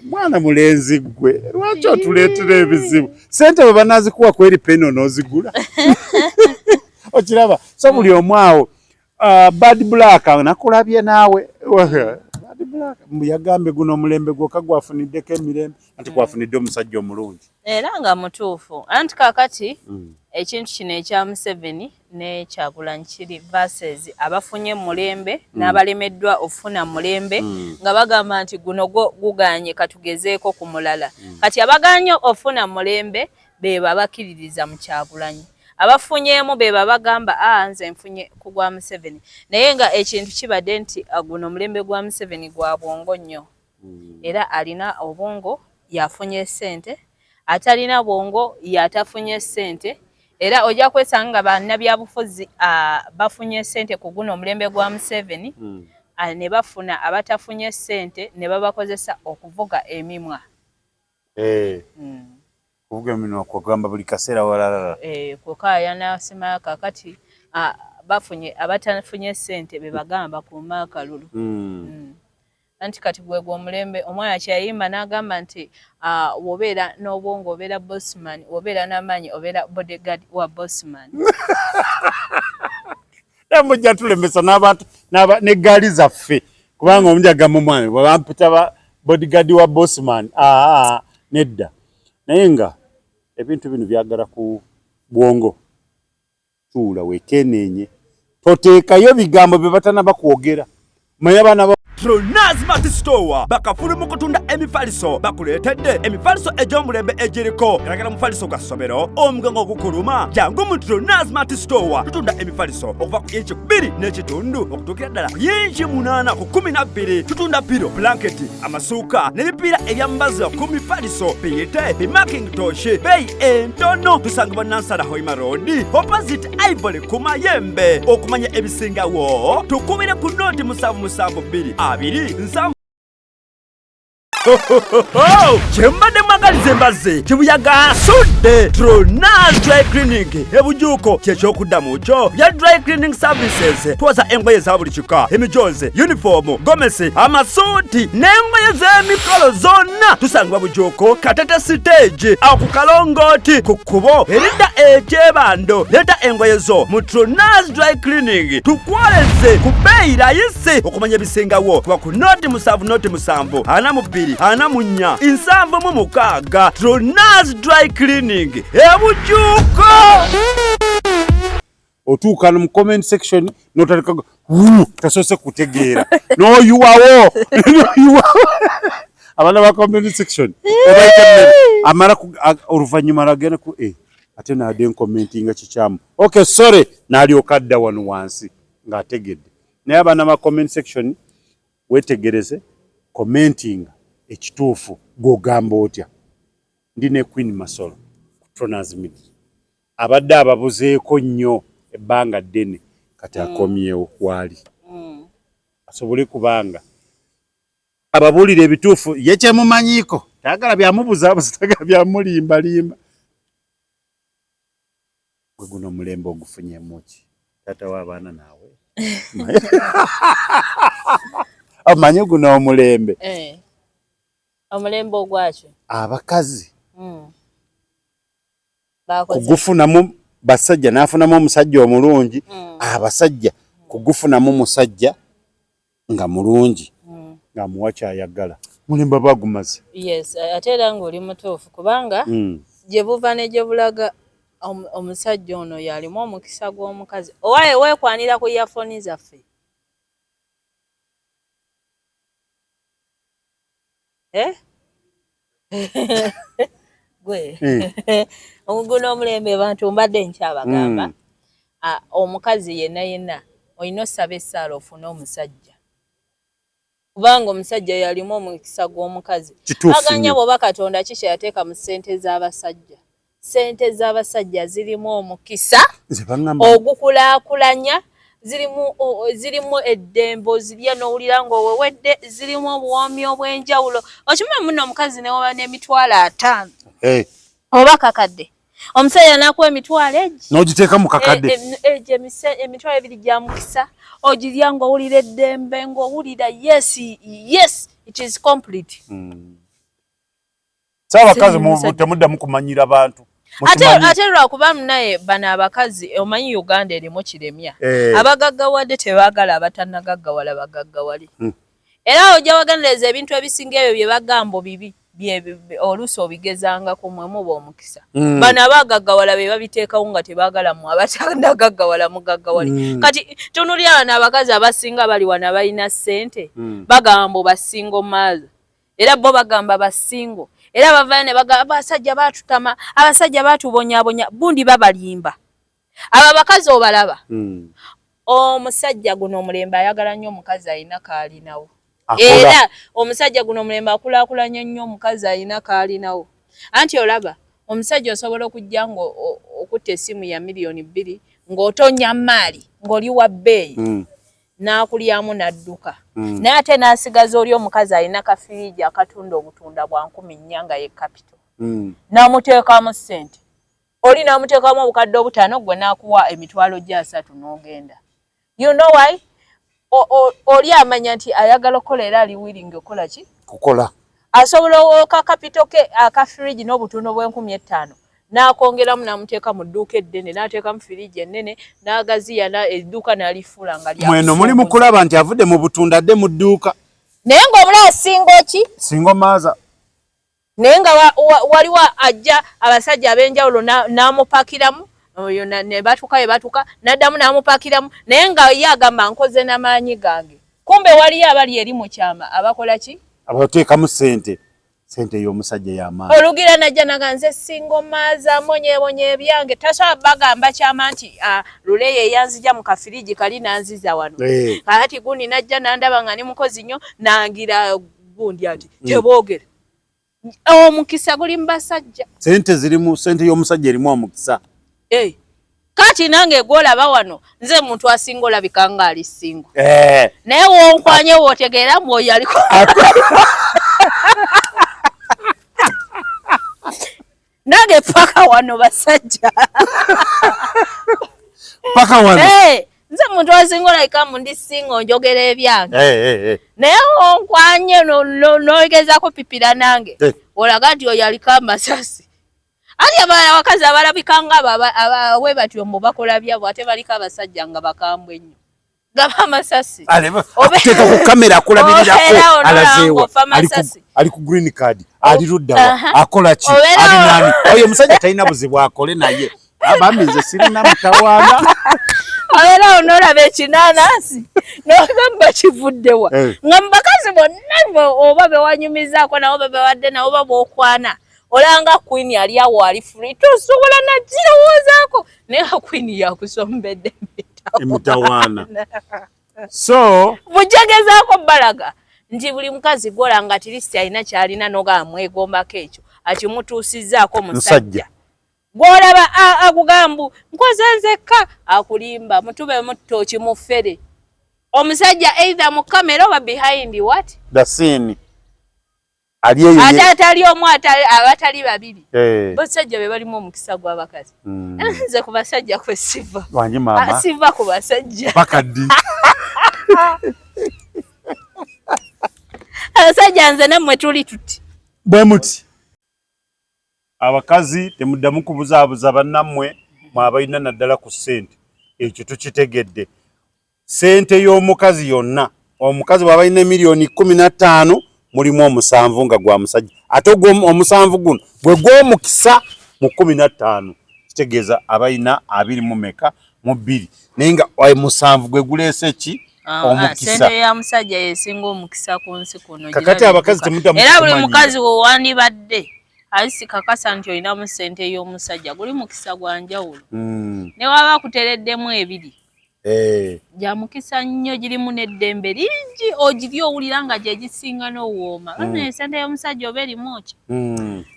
mwana mulenzi gwe lwaki otuleetera ebizibu sente bwe banaazikuwa kweri peni onoozigula okiraba so buli omu awo Bad Black nakulabye naawe Bad Black yagambe guno omulembe gwokka gwafuniddeko emirembe anti gwafunidde omusajja omulungi era nga mutuufu anti kakati ekintu kino ekya Museveni ne Kyagulanyi kiri versus abafunye mulembe n'abalemeddwa ofuna mulembe nga bagamba nti guno guganye katugezeeko ku mulala kati abaganye ofuna mulembe beba bakiririza mu Kyagulanyi abafunyeemu beba bagamba nze nfunye ku gwa Museveni naye nga ekintu kibadde nti guno mulembe gwa Museveni gwa bwongo nnyo era alina obwongo yafunye sente atalina bwongo yatafunye sente era ojja kwesanga bannabyabufuzi bafunye sente ku guno omulembe gwa Museveni ne bafuna abatafunye sente ne babakozesa okuvuga emimwa kuvuga emimwa kugamba buli kaseera walala kukaya nasema kakati bafunye abatafunye sente be bagamba kuuma akalulu anti kati gwe omulembe omwana kyayimba n'agamba nti wobeera n'obwongo obeera bossman wobeera n'amaanyi obeera bodyguard wa bossman mujja tulemesa n'abantu n'eggaali zaffe kubanga omujagamu omwana bwebampita bodyguard wa bossman nedda naye nga ebintu bino byagala ku bwongo tuula wekeneenye toteekayo bigambo bye batanaba kwogera manya abaana Tronaz Mart Store bakafulu mu kutunda emifaliso bakuleetedde emifaliso egy'omulembe egiriko galagala mufaliso gwa ssomero omugongo ogukuluma jangu mu Tronaz Mart Store tutunda emifaliso okuva ku inchi 2 n'ekitundu okutuukira ddala ku inchi 8 ku 12 tutunda piro blanketi amasuuka n'ebipiira ebyambaza ku mifaliso biyite bimakintoshi beeyi entono tusangibwa Nansana Hoima Road opposite Ivory ku Mayembe okumanya ebisingawo tukubire ku noti 772 abiri nsanvu Chembade mwagalize mbaze chibuyaga asudde Tronaz Dry Cleaning ebujuko kyekyokudamu kyo bya dry cleaning services twoza engoye za buli kika emijoze uniform gomesi amasuti n'engoye z'emikolo zonna tusangibwa bujuko Katete stage awo ku Kalongoti ku kkubo eridda ekyebando leta engoye zo mu Tronaz Dry Cleaning tukwoleze ku bbeeyi layisi okumanya ebisingawo kuba ku noti 7 42 ana munya insambo mu mukaga Tronaz Dry Cleaning ebujuko otuuka mu comment section notaleka tasose kutegeera no you are abana ba comment section amara oluvanyuma lagenda ku ate naade commenting kikyamu okay sorry nali okadda wano wansi ng'ategedde naye abana ba comment section wetegereze commenting ekituufu gw'ogamba otya ndine Queen Masolo ku Tronaz Mart abadde ababuzeeko nnyo ebbanga ddene kati akomyewo wali asobole kubanga ababulire ebituufu ye kyemumanyiko tayagala byamubuzabuza tayagala byamulimbalimba gwe guno omulembe ogufunyemu ki taata w'abaana naawe amanye guno omulembe omulembe ogwaki abakazi kugufunamu basajja n'afunamu omusajja omulungi abasajja kugufunamu musajja nga mulungi ng'amuwa kyayagala mulembe bagumaze yes ate era ng'oli mutuufu kubanga gye buva ne gye bulaga omusajja ono yalimu omukisa gw'omukazi owaye weekwanira ku yafoni zaffe gwe guno omulembe bantu mbadde nkyabagamba omukazi yenna olina osaba essaala ofune omusajja kubanga omusajja yalimu omukisa gw'omukazi aganya bw'oba Katonda kiki yateeka mu ssente z'abasajja ssente z'abasajja zirimu omukisa ogukulaakulanya zirimu eddembe ozirya n'owulira ng'owewedde zirimu obuwoomi obw'enjawulo okimanyi muno omukazi newoba n'emitwalo 5 oba kakadde omusajja n'akuwa emitwalo egi n'ogiteeka mu kakadde emitwalo 2 gya mukisa ogirya ng'owulira eddembe ng'owulira yes it is complete saabakazi temuddamu kumanyira bantu ate lwakuba naye bano abakazi omanyi Uganda erimu kiremya abagaggawadde tebaagala abatannagaggawala bagaggawale era ojja waganiriza ebintu ebisinga ebyo bye bagamba bibi oluusi obigezanga ku mwe muba omukisa bano abagaggawala be babiteekawo nga tebaagala mu abatannagaggawala mugaggawale kati tunulira bano abakazi abasinga bali wano balina ssente bagamba basingo maazi era bo bagamba basingo era bavaayo ne bagamba abasajja baatutama abasajja baatubonyaabonya bundi babalimba abo abakazi obalaba omusajja guno omulembe ayagala nnyo omukazi alina kaalinawo era omusajja guno omulembe akulaakulanya nnyo omukazi alina kaalinawo anti olaba omusajja osobola okujja nga okutta essimu ya miliyoni 2 ng'otonya maali ng'oli wa bbeeyi n'akulyamu n'adduka naye ate n'asigaza oli omukazi alina kafiriji akatunda obutunda bwa 10,000 nga ye kapito n'amuteekamu ssente oli n'amuteekamu obukadde 5 gwe n'akuwa emitwalo gya 3 n'ogenda you know why oli amanya nti ayagala okukola era ali willing okola ki kukola asobola oka kapito ke akafiriji n'obutundo bwe 15,000 n'akongeramu n'amuteeka mu dduuka eddene n'ateekamu firiji ennene n'agaziya edduuka n'alifuula nga lya mweno muli mu kulaba nti avudde mu butunda adde mu dduuka naye ng'omulaba singo ki singo maaza naye nga waliwo ajja abasajja ab'enjawulo n'amupakiramu oyo ne batuka n'addamu n'amupakiramu naye nga ye agamba nkoze n'amaanyi gange kumbe waliyo abali eri mu kyama abakola ki abateekamu ssente y'omusajja y'amaanyi olugira najja naganze singo maaza monyebonye ebyange tasobola bagamba kyama nti lule ye yanzija mu kafiriji kali nanziza wano kati gundi najja nandaba nga ni mukozi nnyo nangira gundi ati teboogere omukisa guli mu basajja ssente y'omusajja erimu omukisa kati nange gwolaba wano nze muntu asinga olabika nga ali singo naye wonkwanye wootegeera mwoyo aliko nange paka wano basajja paka wano nze muntu asinga olabika mundi singo njogera ebyange naye wonkwanye nogezaako pipira nange olaga nti oyo aliko amasasi ati abakazi abalabika nga abawe batyo mbu bakola byabo ate baliko abasajja nga bakambwe nnyo gaba amasasi ateeka ku kamera akulabirirako alazeewa ali ku green card ali luddawa akola ki ali nani oyo omusajja talina buzibu akole naye abambi nze sirina mutawaana era onoolaba ekinanasi n'ogamba kivuddewa nga mu bakazi bonna oba bewanyumizaako nabo bewadde nabo oba bookwana olanga queen ali awo ali free tosobola nagirowoozaako naye queen yakusombedde emitawaana so bujagezaako balaga nti buli mukazi gwolanga tirisi alina kyalina noga mwegombako ekyo akimutuusizzaako musajja gwolaba akugambu nkoze nzekka akulimba mutube mutto kimufere omusajja either mu kamera oba behind what the scene ate atali omu abatali babiri basajja be balimu omukisa gw'abakazi nze ku basajja kwe siva wanyi mama siva ku basajja bakaddi abasajja nze nammwe tuli tuti bwe muti abakazi temuddamu kubuzaabuza bannammwe mwabalina naddala ku ssente ekyo tukitegedde ssente y'omukazi yonna omukazi bw'abalina miliyoni 15 mulimu 7 nga gwa musajja ate omusanvu guno gwe gw'omukisa mu 15 kitegeeza abalina 20 mu 2 naye nga 7 gwe guleese ki omukisa sente ya musajja yesinga omukisa ku nsi kuno kakati abakazi temuddamu era buli mukazi wewandibadde alisi kakasa nti olinamu ssente y'omusajja guli mukisa gwa njawulo ne waba kutereddemu ebiri ja mukisa nnyo girimu n'eddembe lingi ogiri owulira nga gye gisinga n'owooma ssente y'omusajja oba erimu ki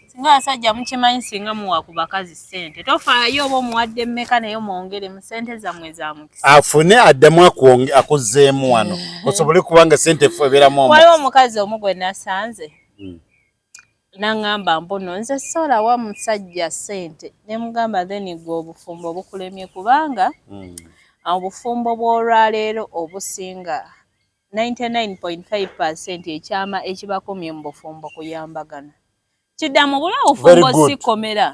singa abasajja mukimanyi singa muwa ku bakazi ssente tofaayo oba omuwadde mmeka naye mwongere mu ssente zammwe za mukisa afune addemu akuzzeemu wano osobole kubanga ssente ebeeramu waliwo omukazi omu gwe nasanze nangamba mbono nze sola wa musajja ssente ne mugamba then gwe obufumbo bukulemye kubanga obufumbo bw'olwaleero obusinga 99.5% ekyama ekibakomye mu bufumbo kuyambagana kiddamu buli obufumbo si komera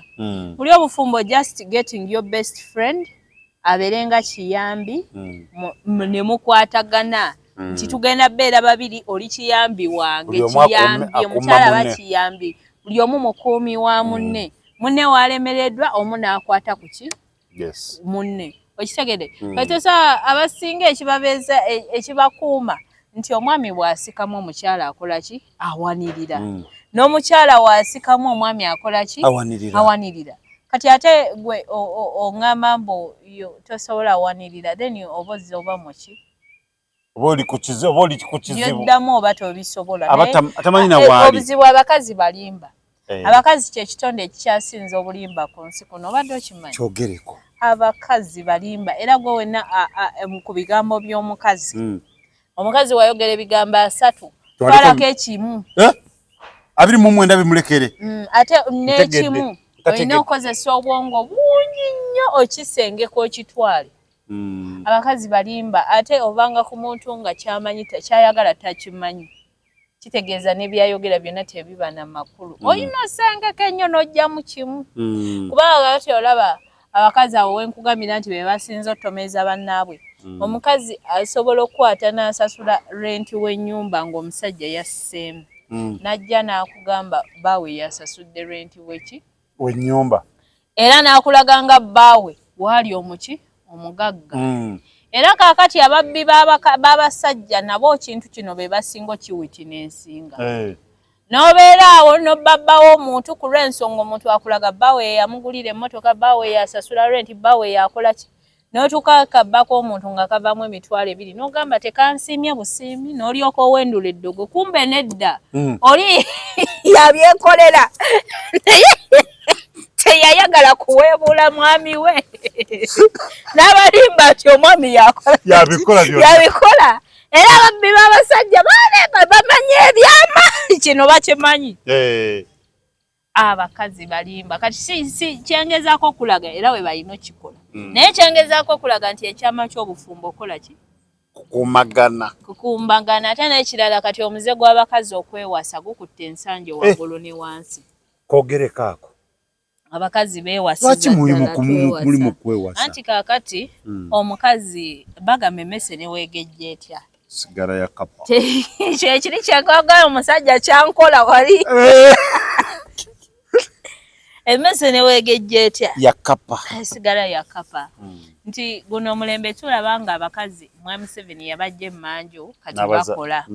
buli obufumbo just getting your best friend abeerenga kiyambi ne mukwatagana nti tugenda beera babiri oli kiyambi wange kiyambi omukyala bakiyambi buli omu mukuumi wa munne walemereddwa omu n'akwata ku ki munne okitegede katosa abasinga ekibabeeza ekibakuuma nti omwami bw'asikamu omukyala akola ki awanirira n'omukyala bw'asikamu omwami akola ki awanirira kati ate gwe oŋŋamba mbu tosobola awanirira then oba ozze oba muki oba oli ku kizibu byoddamu oba tobisobola obuzibu abakazi balimba abakazi kyekitonde ekikyasinza obulimba ku nsi kuno obadde okimanyi kyogereko abakazi balimba era gwe wenna ku bigambo by'omukazi omukazi wayogera ebigambo 3 twalako ekimu 29 bimulekere ate n'ekimu olina okukozesa obwongo bungi nnyo okisengeka okitwale abakazi balimba ate obanga ku muntu nga kyamanyi kyayagala takimanyi kitegeeza n'ebyayogera byonna tebiba na makulu olina osengeka ennyo n'ojja mu kimu kubanga ate olaba abakazi abo wenkugambira nti be basinza otomeeza bannaabwe omukazi asobola okukwata n'asasula renti w'ennyumba ng'omusajja yasseemu n'ajja n'akugamba baawe yasasudde renti weki w'ennyumba era n'akulaga nga bbaawe waali omuki omugagga era kaakati ababbi b'abasajja nabo kintu kino be basinga okiwiti n'ensinga n'obeera awo n'obabbawo omuntu ku lw'ensonga omuntu akulaga bbaawe yamugulira emmotoka bbaawe yasasula renti bbaawe yakola ki n'otuuka kabbako omuntu nga kavaamu emitwalo 2 n'ogamba tekansiimye busiimi n'olyoka owendula eddogo kumbe nedda oli yabyekolera teyayagala kuweebuula mwami we n'abalimba nti omwami yabikola era ababbi b'abasajja bamanyi ebyama kino bakimanyi abakazi balimba kati si kyengezaako okulaga era we balina okikola naye kyengezaako okulaga nti ekyama ky'obufumbo okola ki kukumbagana ate n'ekirala kati omuze gw'abakazi okwewasa gukutte ensanje waggulu ne wansi kogereko ako abakazi beewasiza mulimu kwewasa anti kaakati omukazi bagamba emmese neweegejja etya sigara ya kapa kyekiri kyekwagala omusajja kyankola wali emmese neweegejja etya ya kapa sigara ya kapa nti guno omulembe tulaba nga abakazi mwami 7 yabajja emmanju kati bakola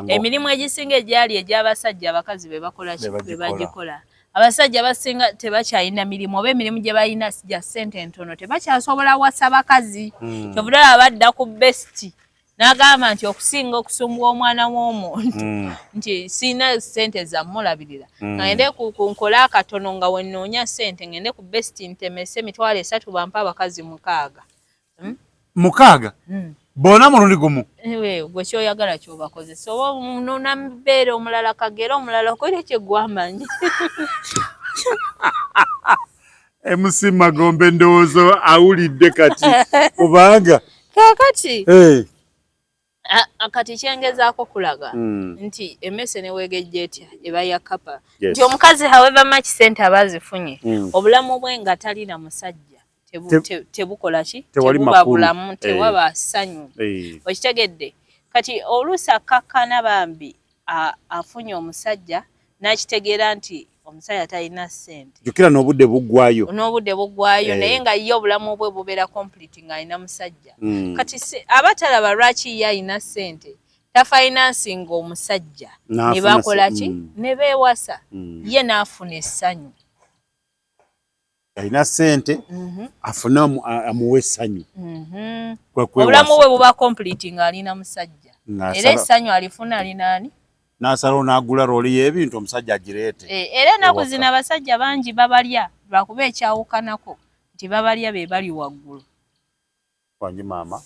emirimu egisinga egyali egy'abasajja abakazi be bakola be bagikola abasajja basinga tebakyalina mirimu oba emirimu gye balina sijja ssente ntono tebakyasobola wasa bakazi kyovudala badda ku besti n'agamba nti okusinga okusumbwa omwana w'omuntu nti siina ssente zammulabirira ngende ku nkola akatono nga wennoonya ssente ngende ku besti ntemese emitwalo 3 bampa abakazi 6 6 bona mulundi gumu gwe kyoyagala kyobakozesa oba nona mbeera omulala kagera omulala okoire kyegwamanyi MC Magombe ndowoozo awulidde kati kubanga kakati kati kyengezaako kulaga nti emmese neweegejja etya eba ya kapa nti omukazi however much sente abazifunye obulamu bwe nga talina musajja tebukola ki tebuba bulamu tewaba ssanyu okitegedde kati oluusi akakkana bambi afunye omusajja n'akitegeera nti omusajja talina ssente jjukira n'obudde buggwayo naye nga ye obulamu bwe bubeera complete ng'alina musajja kati abatalaba lwaki ye alina ssente tafinansinga omusajja ne bakola ki ne beewasa ye n'afuna essanyu alina ssente afuna amuwa essanyu obulamu bwe buba complete ng'alina musajja era essanyu alifuna alinaani n'asalawo n'agula rooli y'ebintu omusajja agireete era ennaku zino abasajja bangi babalya lwakuba ekyawukanako nti babalya be bali waggulu wangi maama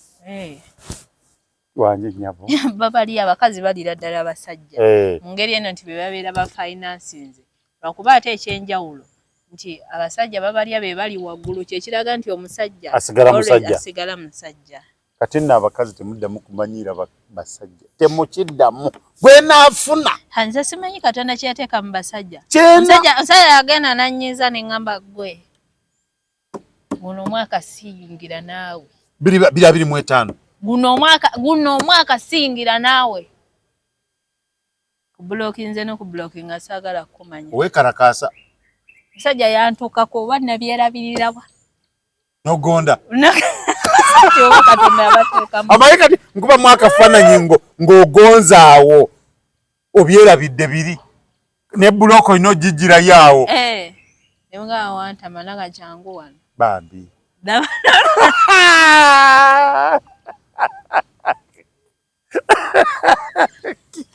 wangi nnyabo babalya abakazi balira ddala abasajja mu ngeri eno nti be babeera bafinansinze lwakuba ate ekyenjawulo nti abasajja babalya be bali waggulu kyekiraga nti omusajja asigala musajja kati nno abakazi temuddamu kumanyiira basajja temukiddamu bwenaafuna nze simanyi katonda kyeyateeka mu basajja omusajja yagenda nanyiza neŋŋamba gwe guno omwaka siyingira naawe 225 guno omwaka siyingira naawe kubulokinze n'okubulokinga saagala kumanya oweekarakasa omusajja yantuukako oba nabyerabirirawa nogonda amaye kati nkuba mwakafaananyi ng'ogonzaawo obyerabidde biri ne buloko olina ogigirayo awo nga wantama naga kyangu wano bambi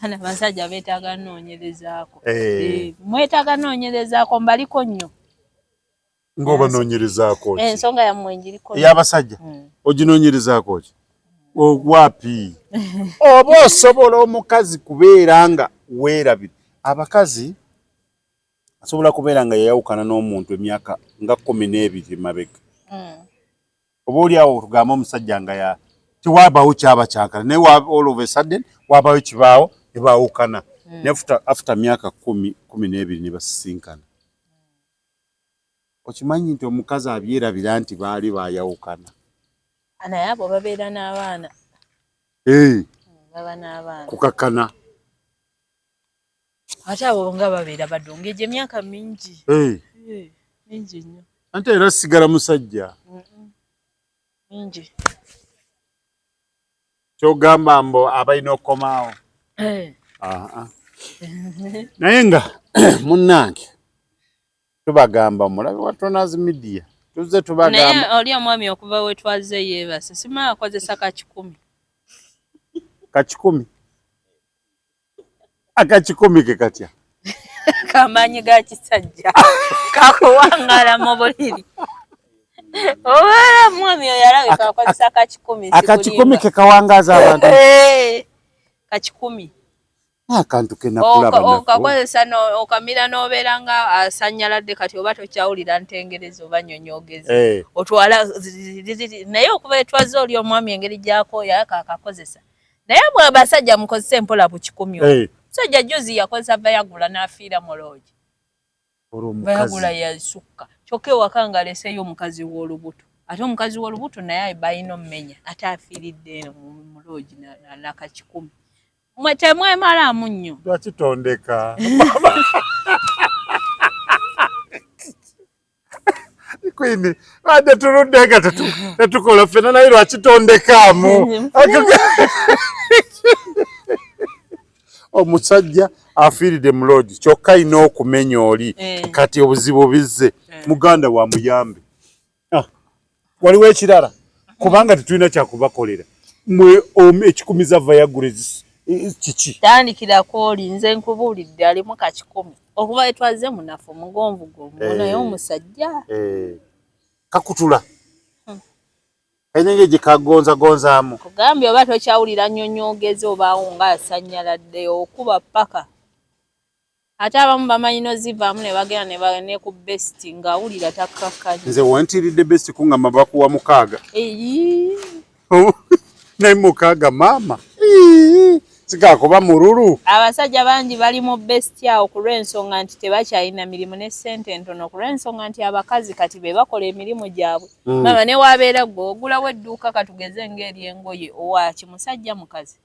ana basajja beetaaga nnoonyerezaako mwetaaga nnoonyerezaako mbaliko nnyo ng'oba noonyerezaako ki ensonga yammwe njiriko ey'abasajja oginoonyerezaako ki ogwapi oba osobola omukazi kubeera nga weerabire abakazi asobola kubeera nga yayawukana n'omuntu emyaka nga 12 mabega oba oli awo tugamba omusajja nga tewabaawo kyaba kyakala naye all of a sudden wabaawo kibaawo ne baawukana ne after myaka 12 ne basisinkana okimanyi nti omukazi abyerabira nti baali baayawukana naye abo babeera n'abaana baba n'abaana kukakkana ate abo nga babeera badongeje emyaka mingi mingi nnyo ate era sigala musajja mingi kyogamba mbo abalina okukomaawo naye nga munnange tubagamba omulabe wa Tonazi Media tuzze tubagamba naye oli omwami okuva we twaze yeebase simanyi akozesa kakikumi akakikumi ke katya kamanyi ga kisajja kakuwangala mu buliri obeera mwami oyo alabe kakozesa akakikumi ke kawangaza abantu kakikumi akantu kenakulaba okakozesa okamira n'obeera nga asanyaladde kati oba tokyawulira ntengereza oba nyonyogeza otwala naye okuba etwaze oli omwami engeri gy'akooya akakozesa naye bwe basajja mukozesa empola ku 10 musajja juzi yakozesa Viagra n'afiira mu loogi Viagra yasukka kyokka ewaka nga aleseeyo omukazi w'olubuto ate omukazi w'olubuto naye balina omumenya ate afiiridde mu loogi n'aka10 mwe temwemalamu nnyo lwakitondeka Queen ade tuludde tetukola ffena naye lwakitondekaamu omusajja afiiridde mu loogi kyokka alina okumenya oli kati obuzibu bizze muganda wa muyambe waliwo ekirala kubanga tetulina kyakubakolera mwe ekikumiza Viagra kiki tandikirako oli nze nkubuulidde alimu kakikumi okuba etwaze munafu mugonvu naye omusajja kakutula Enyenge gikagonza gonzaamu. Kugambye oba tokyawulira nnyonyoogezi obaawo ng'asanyaladde okuba ppaka. Ate abamu bamanyi nozivaamu ne bagenda ne ku best ng'awulira takkakkanyi. Nze wentiridde best kungamba bakuwa 6. Ne 6 maama. Sikakuba mururu. Abasajja bangi bali mu best awo ku lw'ensonga nti tebakyalina mirimu ne ssente ntono ku lw'ensonga nti abakazi kati be bakola emirimu gyabwe. Maama ne wabeera gwe ogulawo edduuka katugeze ng'eryengoye owaki musajja mukazi.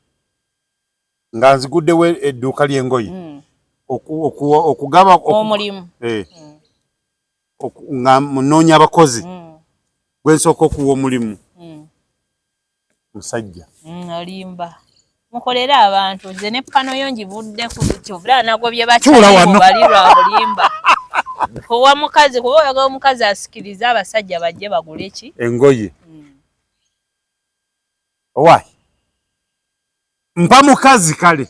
Nga nziguddewo edduuka ly'engoye. Okugaba omulimu. Nga munoonya abakozi. Gwensooka okuwa omulimu. Musajja. Olimba. Mukolere abantu nze ne pano yo ngivudde ku kyovula nagobye bakyali bali lwa bulimba. Kuwa mukazi kuba oyagala omukazi asikiriza abasajja bajje bagule ki? Engoye. Owai. Mpa mukazi kale.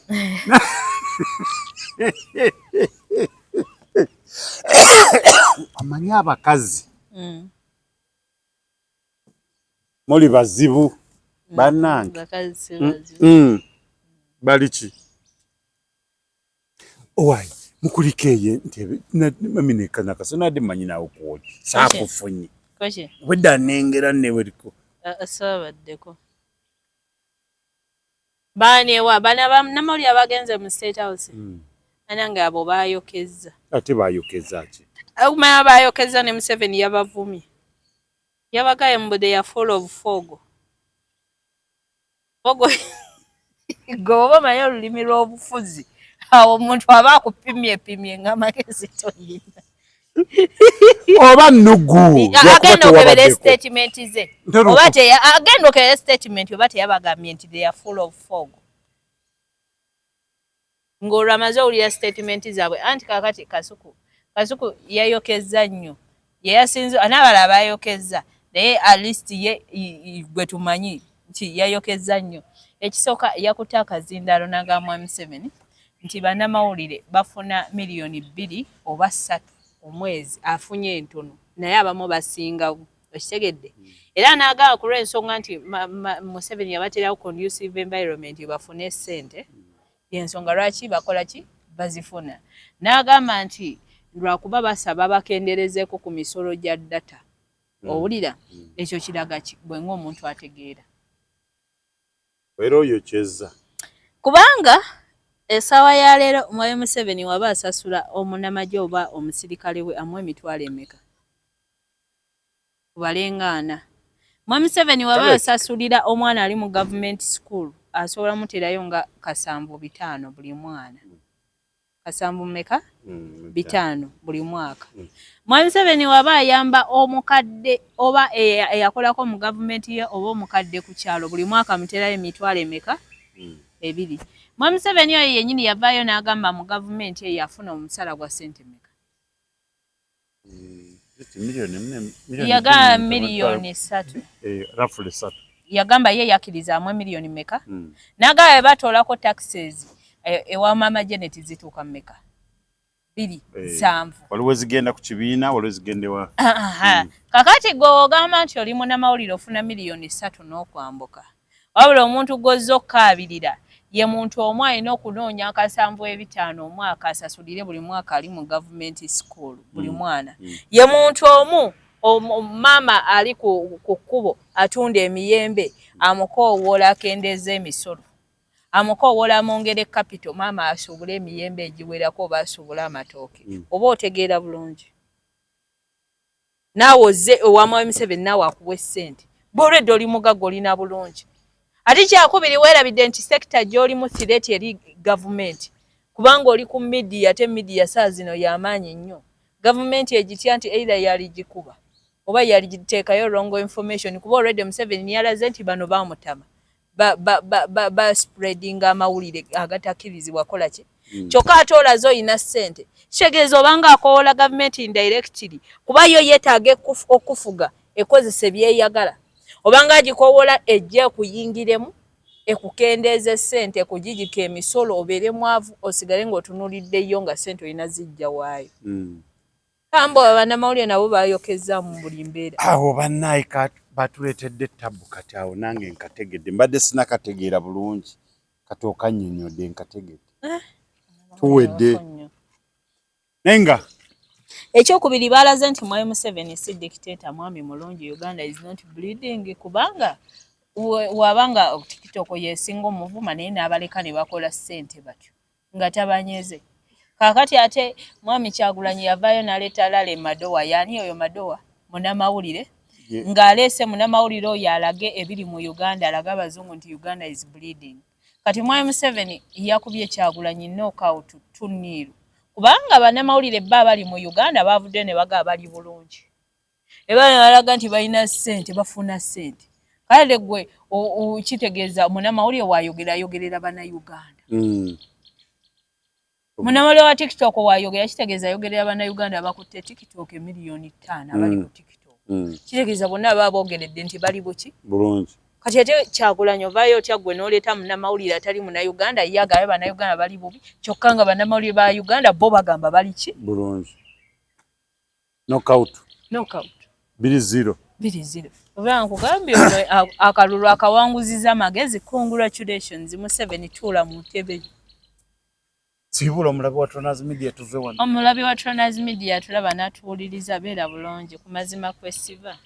Amanyi abakazi. Muli bazibu. Bannange. Baliki. Owai, mukulikeeye nti mamineka nakasonadde manyi nawo kuwoli. Saakufunye. Koche. Wedda nengera ne weriko. Asabaddeko. Baanewa bana namuli abagenze mu State House. Anange abo baayokeza. Ate baayokeza ki? Akumanya baayokeza ne Museveni yabavumye. Yabagaye mbude ya full of fog. Fogo goba mayo lulimi lw'obufuzi. Awo omuntu aba akupimye ng'amagezi toyina. Oba nnugu. Agenda okebera statement ze. Oba agenda okebera statement oba teyabagambye nti they are full of fog. Ng'olwamaze owulira statement zaabwe anti kakati Kasuku yayokeza nnyo. Yeyasinze n'abalala bayokeza. Naye at least ye gwe tumanyi nti yayokeza nnyo. Ekisooka yakuta akazindalo n'agamba Museveni nti bannamawulire bafuna miliyoni 2 oba 3 omwezi afunye entono naye abamu basingawo okitegedde. Era n'agamba ku lw'ensonga nti Museveni yabaterawo conducive environment bafune ssente. Y'ensonga lwaki bakola ki bazifuna. N'agamba nti lwakuba basaba bakenderezeeko ku misolo gya data. Owulira ekyo kiraga ki bwe ng'omuntu ategeera. Wero yocheza. Kubanga esawa ya leero Mwai Museveni waba asasula omunamaje oba omusirikale we amwe emitwalo emeka. Kubalengana. Mwai Museveni waba asasulira omwana ali mu government school asobola muterayo nga kasambu 5 buli mwana. Kasambu meka? 5 buli mwaka. Mwai Museveni waba ayamba omukadde oba eyakolako mu government ye oba omukadde ku kyalo buli mwaka muterayo emitwalo emeka? 2. Mwai Museveni oyo yennyini yavaayo n'agamba mu government ye yafuna omusala gwa ssente meka? Yagamba miliyoni 3. Roughly 3. Yagamba ye yakirizaamu miliyoni meka? N'agamba batoolako taxes ewa Mama Janet zituuka meka? 2.7. Waliwo zigenda ku kibiina waliwo zigende wa. Kakati gwe ogamba nti oli munnamawulire ofuna miliyoni 3 n'okwambuka. Wabula omuntu gw'ozza okkaabirira ye muntu omu alina okunoonya akasambu 5 omwaka asasulire buli mwaka ali mu government school buli mwana. Ye muntu omu maama ali ku kkubo atunda emiyembe amukoowoola akendeeza emisolo. Amukoowoola amwongere capital maama asuubula emiyembe egiwerako oba asuubula amatooke. Oba otegeera bulungi. Naawe ozze owa Mwai Museveni naawe akuwa essente. Bw'olwedde oli mugagga olina bulungi. Ati kyakubiri weerabidde nti sekita gy'olimu threat eri gavumenti. Kubanga oli ku media ate media saa zino y'amaanyi nnyo. Gavumenti egitya nti either yaligikuba oba yaligiteekayo wrong information kuba already Museveni yalaze nti bano baamutama. Ba spreading amawulire agatakkirizibwa kola ki. Kyokka ate olaze oyina ssente. Kitegeeza obanga akoola gavumenti indirectly kuba yo yeetaaga okufuga ekozesa byeyagala. Obanga agikoowola ejja kuyingiremu ekukendeeza ssente kugigika emisolo obeere mwavu osigale ng'otunuuliddeyo nga ssente olina zijja waayo. Kambo bannamawulire nabo bayokeza mu buli mbeera. Awo bannaye batuleetedde ttabu kati awo nange nkategedde mbadde sinakategeera bulungi kati okannyonnyodde nkategedde. Tuwedde. Nenga Ekyokubiri baalaze nti Mwai Museveni si dictator mwami mulungi, Uganda is not bleeding, kubanga wabanga TikTok yesinga omuvuma naye n'abaleka ne bakola ssente batyo nga tabanyeze. Kaakati ate mwami Kyagulanyi yavaayo n'aleeta Lale Madowa. Yaani oyo Madowa munnamawulire ng'aleese munnamawulire oyo alage ebiri mu Uganda, alaga abazungu nti Uganda is bleeding. Kati Mwai Museveni yakubye Kyagulanyi knockout 2-0 kubanga bannamawulire bba bali mu Uganda baavudde ne baga bali bulungi. Ebana balaga nti balina ssente, bafuna ssente. Kale gwe kitegeeza munnamawulire wayogerera bannayuganda. Munnamawulire wa TikTok wayogera kitegeeza ayogerera bannayuganda bakutte TikTok miliyoni 5 abali ku TikTok. Kitegeeza bonna baba boogeredde nti bali buki bulungi. Kati ate Kyagulanyi ovaayo otya gwe n'oleeta munnamawulire atali munnayuganda ye agabe bannayuganda bali bubi kyokka nga bannamawulire ba Uganda bo bagamba bali ki bulungi. Knockout 2-0. Oba nkugambye ono akalulu akawanguziza amagezi. Congratulations Museveni, tuula mu ntebe. Sibula omulabi wa Tronas Media tuve wano. Omulabi wa Tronas Media tulaba n'atuwuliriza beera bulungi ku mazima kwesiba.